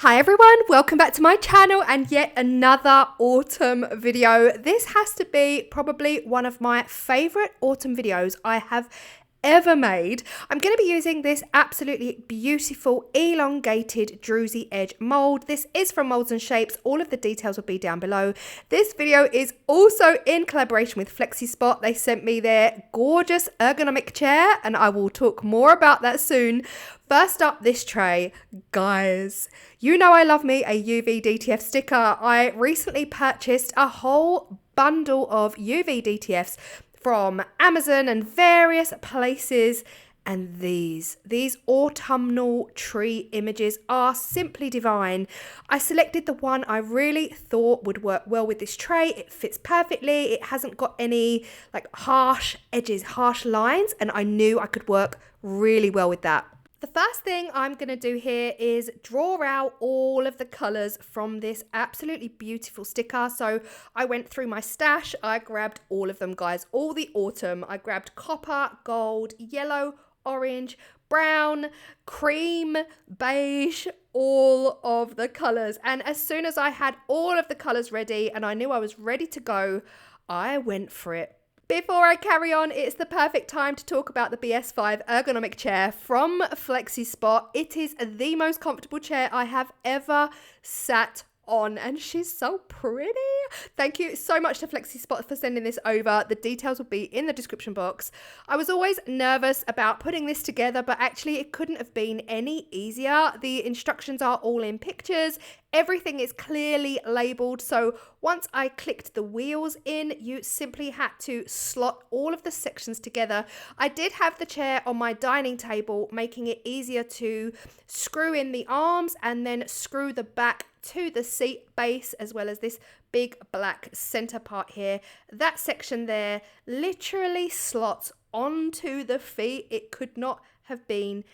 Hi everyone, welcome back to my channel and yet another autumn video. This has to be probably one of my favorite autumn videos I have ever made. I'm going to be using this absolutely beautiful elongated druzy edge mold. This is from Molds and Shapes. All of the details will be down below. This video is also in collaboration with FlexiSpot. They sent me their gorgeous ergonomic chair and I will talk more about that soon. First up, this tray, guys. You know I love me a UV DTF sticker. I recently purchased a whole bundle of UV DTFs from Amazon and various places, and these autumnal tree images are simply divine. I selected the one I really thought would work well with this tray. It fits perfectly. It hasn't got any like harsh edges, harsh lines, and I knew I could work really well with that. The first thing I'm going to do here is draw out all of the colours from this absolutely beautiful sticker. So I went through my stash, I grabbed all of them, guys, all the autumn. I grabbed copper, gold, yellow, orange, brown, cream, beige, all of the colours. And as soon as I had all of the colours ready and I knew I was ready to go, I went for it. Before I carry on, it's the perfect time to talk about the BS5 ergonomic chair from FlexiSpot. It is the most comfortable chair I have ever sat on and she's so pretty. Thank you so much to FlexiSpot for sending this over. The details will be in the description box. I was always nervous about putting this together, but actually it couldn't have been any easier. The instructions are all in pictures. Everything is clearly labeled, so once I clicked the wheels in, you simply had to slot all of the sections together. I did have the chair on my dining table, making it easier to screw in the arms and then screw the back to the seat base, as well as this big black center part here. That section there literally slots onto the feet. It could not have been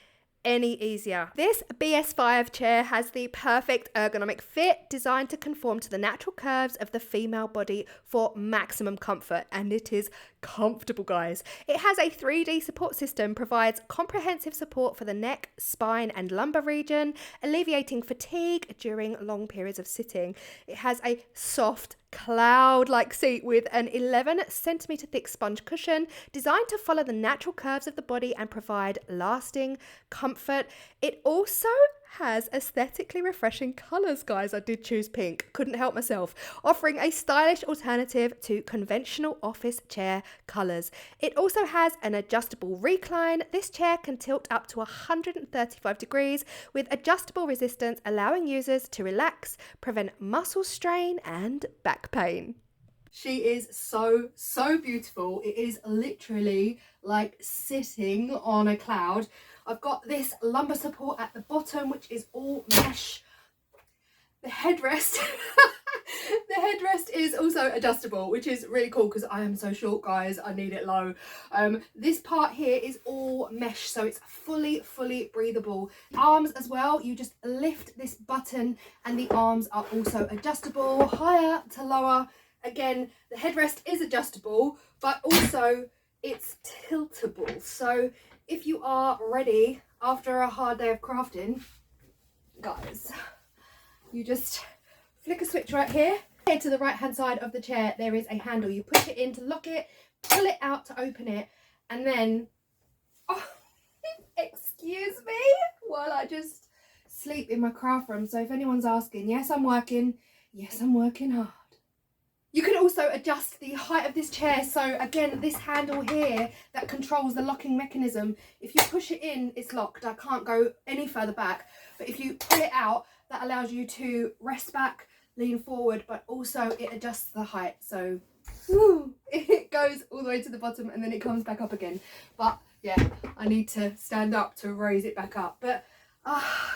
any easier. This BS5 chair has the perfect ergonomic fit, designed to conform to the natural curves of the female body for maximum comfort, and it is comfortable, guys. It has a 3D support system, provides comprehensive support for the neck, spine and lumbar region, alleviating fatigue during long periods of sitting. It has a soft cloud-like seat with an 11 centimeter thick sponge cushion designed to follow the natural curves of the body and provide lasting comfort. It also has aesthetically refreshing colours, guys. I did choose pink, couldn't help myself, offering a stylish alternative to conventional office chair colours. It also has an adjustable recline. This chair can tilt up to 135 degrees with adjustable resistance, allowing users to relax, prevent muscle strain and back pain. She is so beautiful. It is literally like sitting on a cloud. I've got this lumbar support at the bottom, which is all mesh. The headrest, the headrest is also adjustable, which is really cool because I am so short, guys. I need it low. This part here is all mesh, so it's fully breathable. Arms as well, you just lift this button and the arms are also adjustable, higher to lower. Again, the headrest is adjustable, but also it's tiltable. So if you are ready after a hard day of crafting, guys, you just flick a switch right here. Here to the right hand side of the chair, there is a handle. You push it in to lock it, pull it out to open it, and then, oh, excuse me, while I just sleep in my craft room. So if anyone's asking, yes, I'm working. Yes, I'm working hard. You can also adjust the height of this chair. So again, this handle here that controls the locking mechanism, if you push it in, it's locked. I can't go any further back. But if you pull it out, that allows you to rest back, lean forward, but also it adjusts the height. So it goes all the way to the bottom and then it comes back up again. But yeah, I need to stand up to raise it back up. But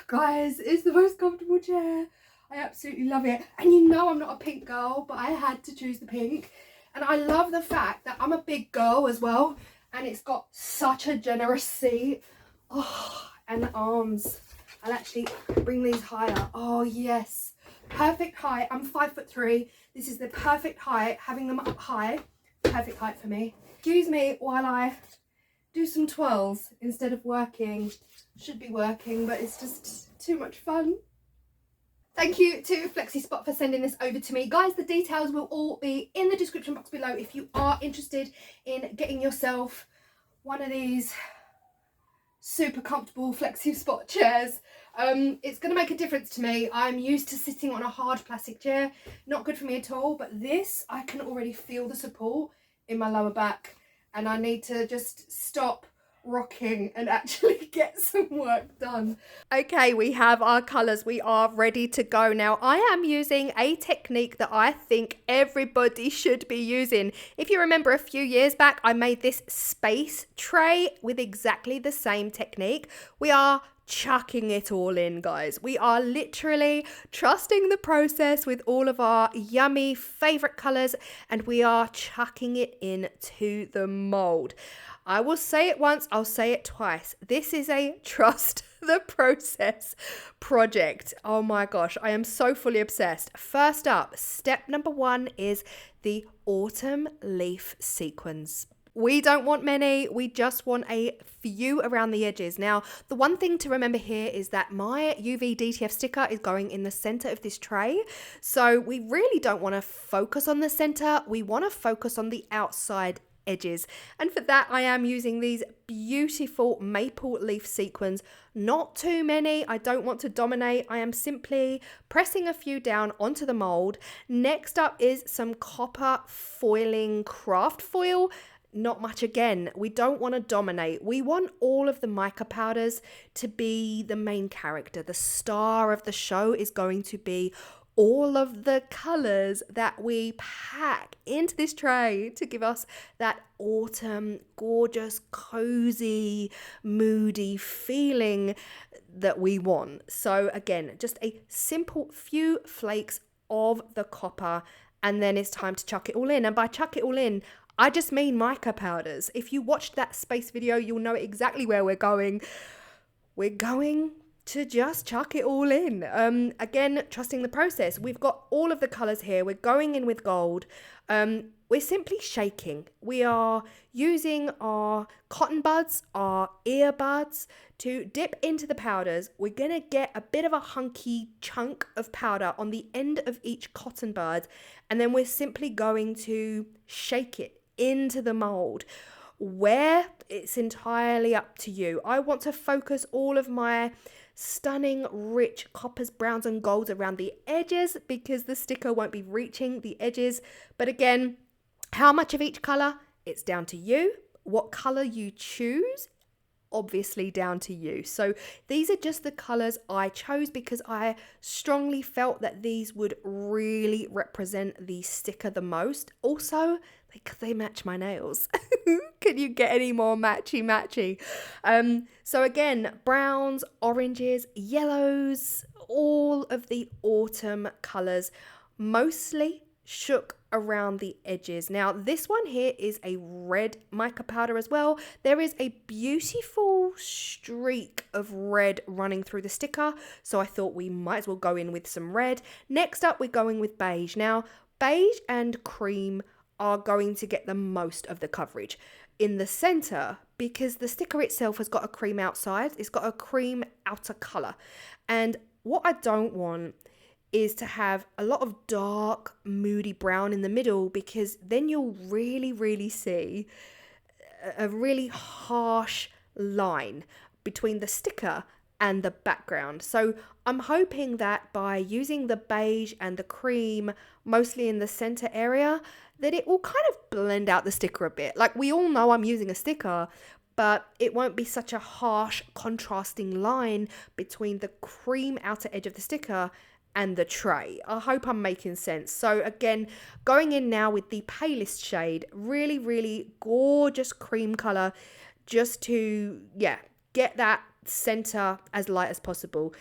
guys, it's the most comfortable chair. I absolutely love it. And you know I'm not a pink girl, but I had to choose the pink. And I love the fact that I'm a big girl as well. And it's got such a generous seat. Oh, and the arms. I'll actually bring these higher. Oh, yes. Perfect height. I'm 5'3". This is the perfect height. Having them up high. Perfect height for me. Excuse me while I do some twirls instead of working. Should be working, but it's just too much fun. Thank you to FlexiSpot for sending this over to me. Guys, the details will all be in the description box below if you are interested in getting yourself one of these super comfortable FlexiSpot chairs. It's going to make a difference to me. I'm used to sitting on a hard plastic chair. Not good for me at all, but this, I can already feel the support in my lower back, and I need to just stop rocking and actually get some work done. Okay, we have our colours. We are ready to go. Now, I am using a technique that I think everybody should be using. If you remember a few years back, I made this space tray with exactly the same technique. We are chucking it all in, guys. We are literally trusting the process with all of our yummy favorite colors, and we are chucking it into the mold. I will say it once, I'll say it twice. This is a trust the process project. Oh my gosh, I am so fully obsessed. First up, step number 1 is the autumn leaf sequins. We don't want many, we just want a few around the edges. Now, the one thing to remember here is that my UV DTF sticker is going in the center of this tray. So we really don't want to focus on the center, we want to focus on the outside edges. And for that, I am using these beautiful maple leaf sequins. Not too many, I don't want to dominate. I am simply pressing a few down onto the mold. Next up is some copper foiling craft foil. Not much again. We don't want to dominate. We want all of the mica powders to be the main character. The star of the show is going to be all of the colors that we pack into this tray to give us that autumn, gorgeous, cozy, moody feeling that we want. So again, just a simple few flakes of the copper, and then it's time to chuck it all in. And by chuck it all in, I just mean mica powders. If you watched that space video, you'll know exactly where we're going. We're going to just chuck it all in. Again, trusting the process. We've got all of the colors here. We're going in with gold. We're simply shaking. We are using our cotton buds, our earbuds to dip into the powders. We're gonna get a bit of a hunky chunk of powder on the end of each cotton bud, and then we're simply going to shake it into the mold. Where, it's entirely up to you. I want to focus all of my stunning rich coppers, browns and golds around the edges because the sticker won't be reaching the edges. But again, how much of each color, it's down to you. What color you choose, obviously down to you. So these are just the colors I chose because I strongly felt that these would really represent the sticker the most. Also, they match my nails. Can you get any more matchy? So again, browns, oranges, yellows, all of the autumn colors, mostly shook around the edges. Now this one here is a red mica powder as well. There is a beautiful streak of red running through the sticker, so I thought we might as well go in with some red. Next up, we're going with beige. Now beige and cream are going to get the most of the coverage in the center because the sticker itself has got a cream outside, it's got a cream outer color, and what I don't want is to have a lot of dark moody brown in the middle because then you'll really see a really harsh line between the sticker and the background. So I'm hoping that by using the beige and the cream mostly in the center area, that it will kind of blend out the sticker a bit. Like, we all know I'm using a sticker, but it won't be such a harsh contrasting line between the cream outer edge of the sticker and the tray. I hope I'm making sense. So again, going in now with the palest shade, really gorgeous cream color, just to get that center as light as possible.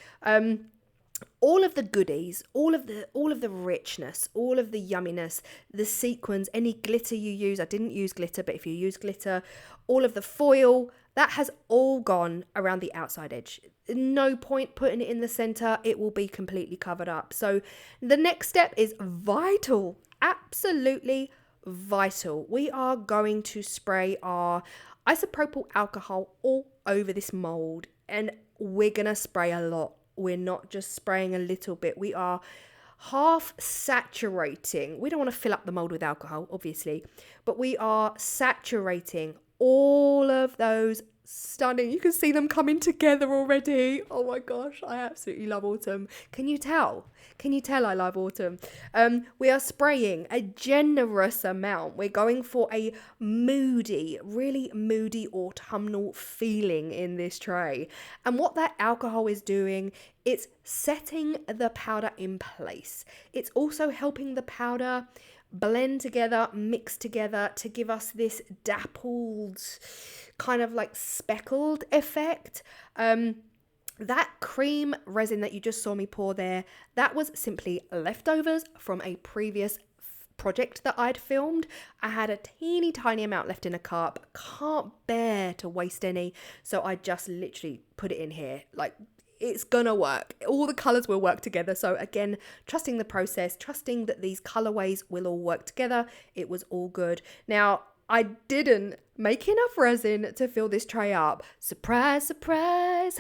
All of the goodies, all of the richness, all of the yumminess, the sequins, any glitter you use. I didn't use glitter, but if you use glitter, all of the foil, that has all gone around the outside edge. No point putting it in the center, it will be completely covered up. So the next step is vital, absolutely vital. We are going to spray our isopropyl alcohol all over this mold, and we're gonna spray a lot. We're not just spraying a little bit. We are half saturating. We don't want to fill up the mold with alcohol, obviously, but we are saturating all of those stunning. You can see them coming together already. Oh my gosh, I absolutely love autumn. Can you tell? Can you tell I love autumn? We are spraying a generous amount. We're going for a moody, really moody autumnal feeling in this tray. And what that alcohol is doing, it's setting the powder in place. It's also helping the powder blend together, mix together to give us this dappled, kind of like speckled effect. That cream resin that you just saw me pour there, that was simply leftovers from a previous project that I'd filmed. I had a teeny tiny amount left in a cup, can't bear to waste any, so I just literally put it in here. Like, it's gonna work. All the colors will work together. So again, trusting the process, trusting that these colorways will all work together. It was all good. Now, I didn't make enough resin to fill this tray up. Surprise, surprise.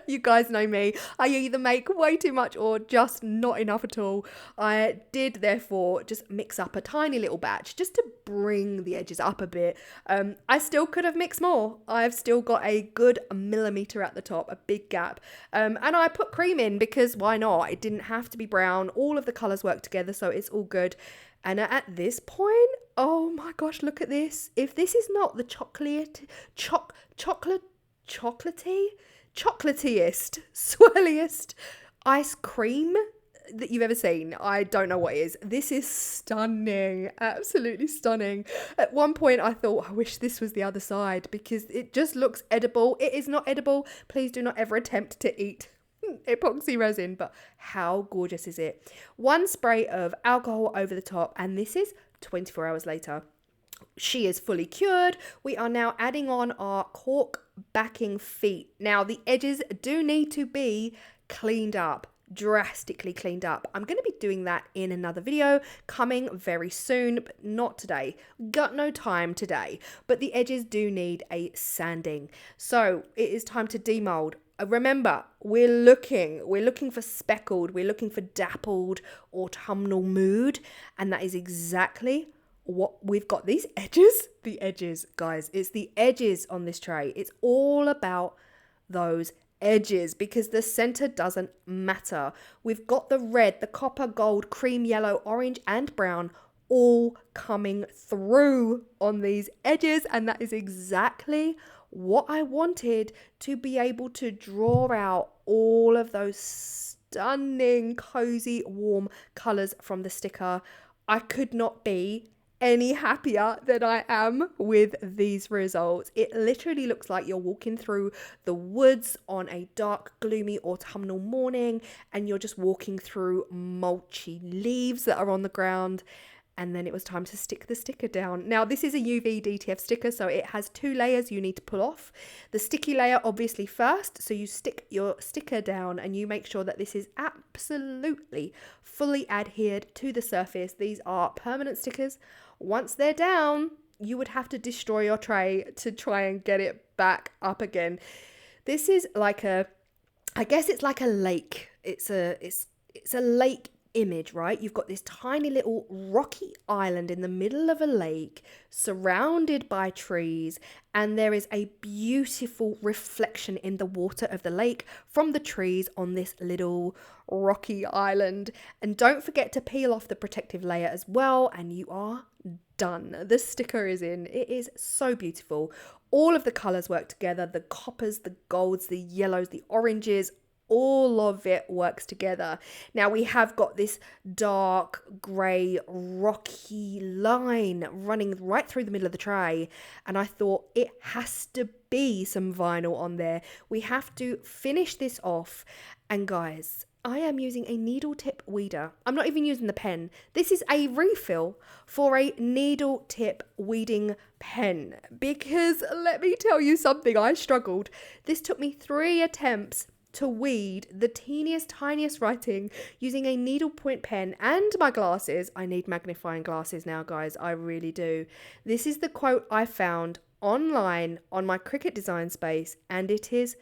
You guys know me. I either make way too much or just not enough at all. I did therefore just mix up a tiny little batch just to bring the edges up a bit. I still could have mixed more. I've still got a good millimeter at the top, a big gap. And I put cream in because why not? It didn't have to be brown. All of the colors work together, so it's all good. And at this point, oh my gosh, look at this. If this is not the chocolatiest, swirliest ice cream that you've ever seen, I don't know what is. This is stunning, absolutely stunning. At one point I thought, I wish this was the other side because it just looks edible. It is not edible. Please do not ever attempt to eat epoxy resin, but how gorgeous is it? One spray of alcohol over the top, and this is 24 hours later. She is fully cured. We are now adding on our cork backing feet. Now the edges do need to be cleaned up, drastically cleaned up. I'm going to be doing that in another video coming very soon, but not today. Got no time today, but the edges do need a sanding. So it is time to demold. Remember, we're looking for speckled, we're looking for dappled autumnal mood, and that is exactly what we've got. These edges, the edges, guys, it's the edges on this tray. It's all about those edges because the center doesn't matter. We've got the red, the copper, gold, cream, yellow, orange, and brown all coming through on these edges, and that is exactly what I wanted to be able to draw out all of those stunning, cozy, warm colors from the sticker. I could not be any happier than I am with these results. It literally looks like you're walking through the woods on a dark, gloomy autumnal morning and you're just walking through mulchy leaves that are on the ground. And then it was time to stick the sticker down. Now, this is a UV DTF sticker, so it has 2 layers you need to pull off. The sticky layer, obviously, first. So you stick your sticker down and you make sure that this is absolutely fully adhered to the surface. These are permanent stickers. Once they're down, you would have to destroy your tray to try and get it back up again. This is like I guess it's like a lake. It's a lake image, right? You've got this tiny little rocky island in the middle of a lake surrounded by trees, and there is a beautiful reflection in the water of the lake from the trees on this little rocky island. And don't forget to peel off the protective layer as well, and you are done. The sticker is in. It is so beautiful. All of the colors work together, the coppers, the golds, the yellows, the oranges, all of it works together. Now we have got this dark grey rocky line running right through the middle of the tray, and I thought it has to be some vinyl on there. We have to finish this off, and guys, I am using a needle tip weeder. I'm not even using the pen. This is a refill for a needle tip weeding pen because let me tell you something, I struggled. This took me 3 attempts to weed the teeniest, tiniest writing using a needlepoint pen and my glasses. I need magnifying glasses now, guys. I really do. This is the quote I found online on my Cricut design space, and it is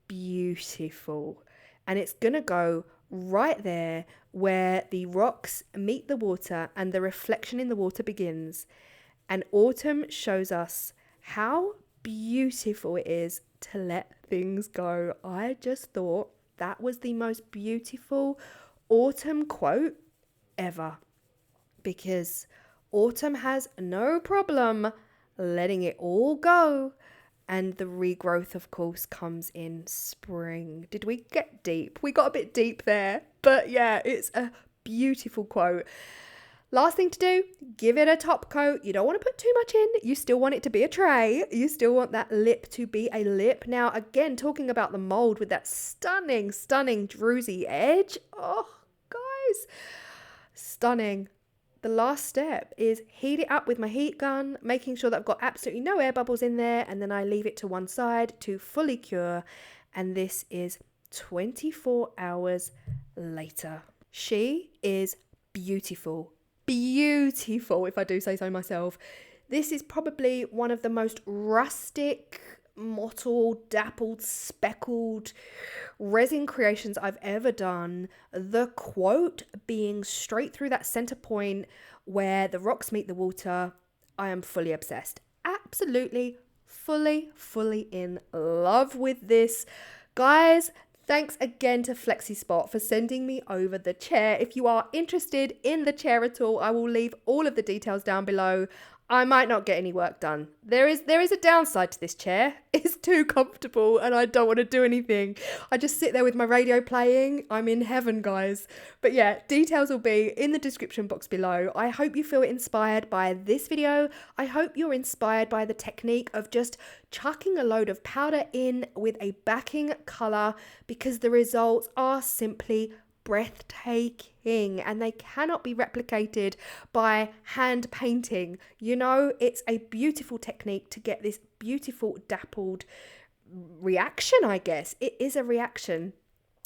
beautiful. and it's gonna go right there where the rocks meet the water and the reflection in the water begins. And autumn shows us how beautiful it is to let things go. I just thought that was the most beautiful autumn quote ever, because autumn has no problem letting it all go. And the regrowth, of course, comes in spring. Did we get deep? We got a bit deep there. But yeah, it's a beautiful quote. Last thing to do, give it a top coat. You don't want to put too much in. You still want it to be a tray. You still want that lip to be a lip. Now, again, talking about the mold with that stunning, stunning druzy edge. Oh, guys, stunning. The last step is heat it up with my heat gun, making sure that I've got absolutely no air bubbles in there, and then I leave it to one side to fully cure. And this is 24 hours later. She is beautiful. Beautiful, if I do say so myself. This is probably one of the most rustic, mottled, dappled, speckled resin creations I've ever done. The quote being straight through that center point where the rocks meet the water. I am fully obsessed. Absolutely, fully in love with this. Guys, thanks again to FlexiSpot for sending me over the chair. If you are interested in the chair at all, I will leave all of the details down below. I might not get any work done. There is a downside to this chair. It's too comfortable and I don't want to do anything. I just sit there with my radio playing. I'm in heaven, guys. But yeah, details will be in the description box below. I hope you feel inspired by this video. I hope you're inspired by the technique of just chucking a load of powder in with a backing color, because the results are simply breathtaking and they cannot be replicated by hand painting. You know, it's a beautiful technique to get this beautiful dappled reaction, I guess. It is a reaction.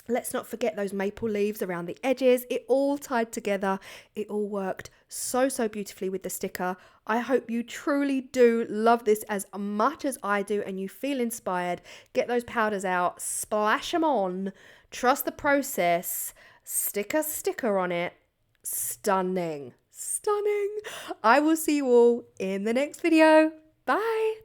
Let's not forget those maple leaves around the edges. It all tied together. It all worked so beautifully with the sticker. I hope you truly do love this as much as I do and you feel inspired. Get those powders out, splash them on, trust the process, stick a sticker on it. Stunning. I will see you all in the next video. Bye.